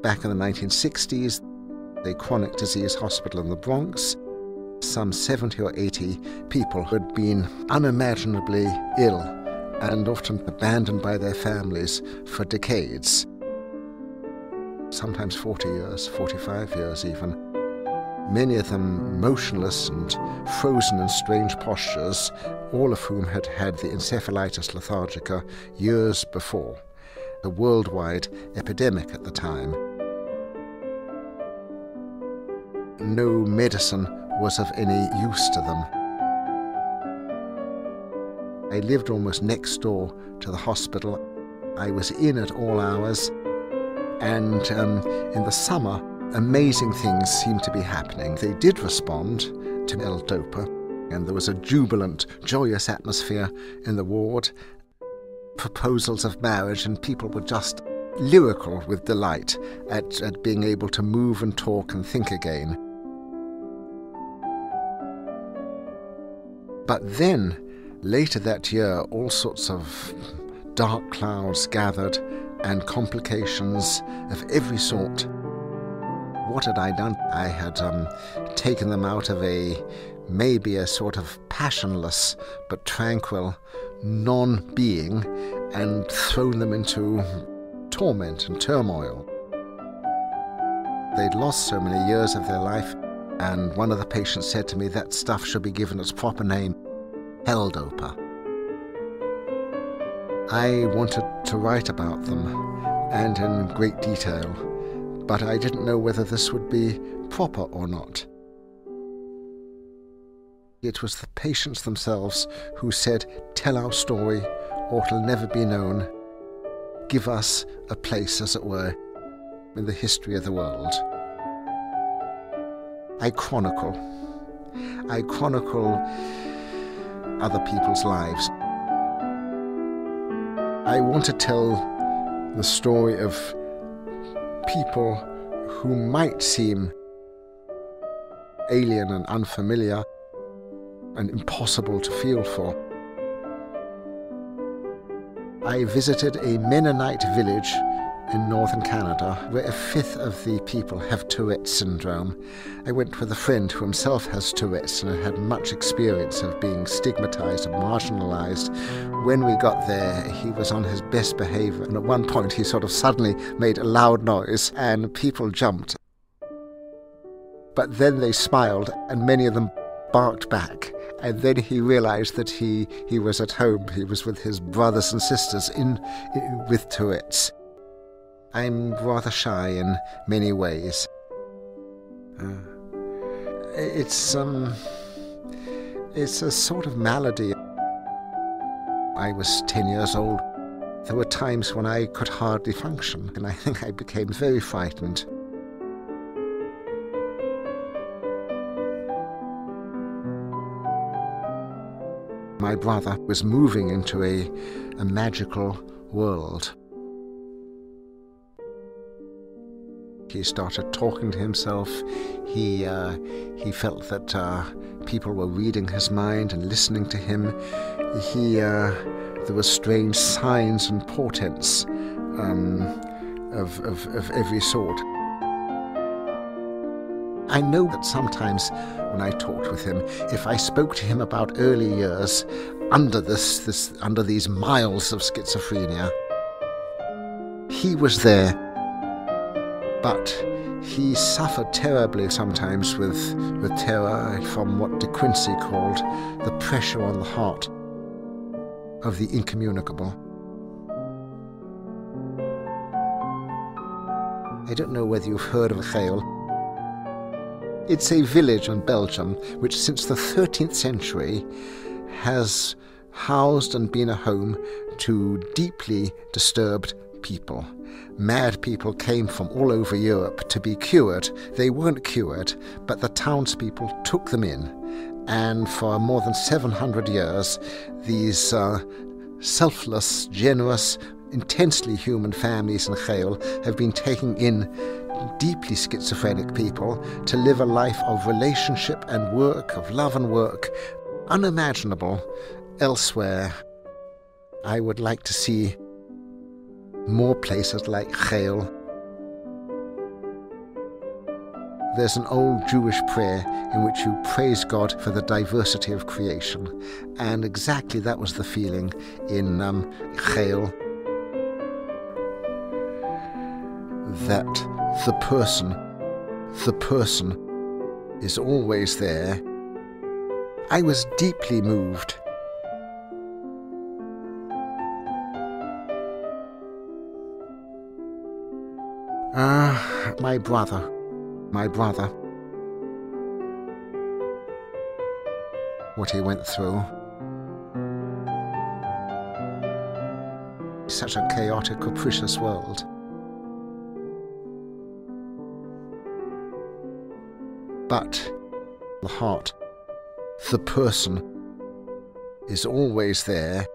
Back in the 1960s, a chronic disease hospital in the Bronx, some 70 or 80 people who had been unimaginably ill and often abandoned by their families for decades, sometimes 40 years, 45 years even. Many of them motionless and frozen in strange postures, all of whom had had the encephalitis lethargica years before, a worldwide epidemic at the time. No medicine was of any use to them. I lived almost next door to the hospital. I was in at all hours, and in the summer, amazing things seemed to be happening. They did respond to L-Dopa, and there was a jubilant, joyous atmosphere in the ward, proposals of marriage, and people were just lyrical with delight at being able to move and talk and think again. But then, later that year, all sorts of dark clouds gathered and complications of every sort. What had I done? I had taken them out of maybe a sort of passionless but tranquil non-being and thrown them into torment and turmoil. They'd lost so many years of their life, and one of the patients said to me, that stuff should be given its proper name, L-Dopa. I wanted to write about them, and in great detail, but I didn't know whether this would be proper or not. It was the patients themselves who said, tell our story, or it'll never be known. Give us a place, as it were, in the history of the world. I chronicle other people's lives. I want to tell the story of people who might seem alien and unfamiliar and impossible to feel for. I visited a Mennonite village in northern Canada where a fifth of the people have Tourette's syndrome. I went with a friend who himself has Tourette's and had much experience of being stigmatized and marginalized. When we got there, he was on his best behavior, and at one point he sort of suddenly made a loud noise and people jumped. But then they smiled and many of them barked back. And then he realized that he was at home. He was with his brothers and sisters with Tourette's. I'm rather shy in many ways. It's a sort of malady. I was 10 years old. There were times when I could hardly function, and I think I became very frightened. My brother was moving into a magical world. He started talking to himself. He felt that people were reading his mind and listening to him. There were strange signs and portents of every sort. I know that sometimes when I talked with him, if I spoke to him about early years under these miles of schizophrenia, he was there, but he suffered terribly sometimes with terror from what De Quincey called the pressure on the heart of the incommunicable. I don't know whether you've heard of Geil. It's a village in Belgium which since the 13th century has housed and been a home to deeply disturbed people. Mad people came from all over Europe to be cured. They weren't cured, but the townspeople took them in. And for more than 700 years, these selfless, generous, intensely human families in Geil have been taking in deeply schizophrenic people to live a life of relationship and work, of love and work, unimaginable elsewhere. I would like to see more places like Geil There's an old Jewish prayer in which you praise God for the diversity of creation, and exactly that was the feeling in Chael, that the person is always there. I was deeply moved. My brother, what he went through. Such a chaotic, capricious world. But the heart, the person, is always there.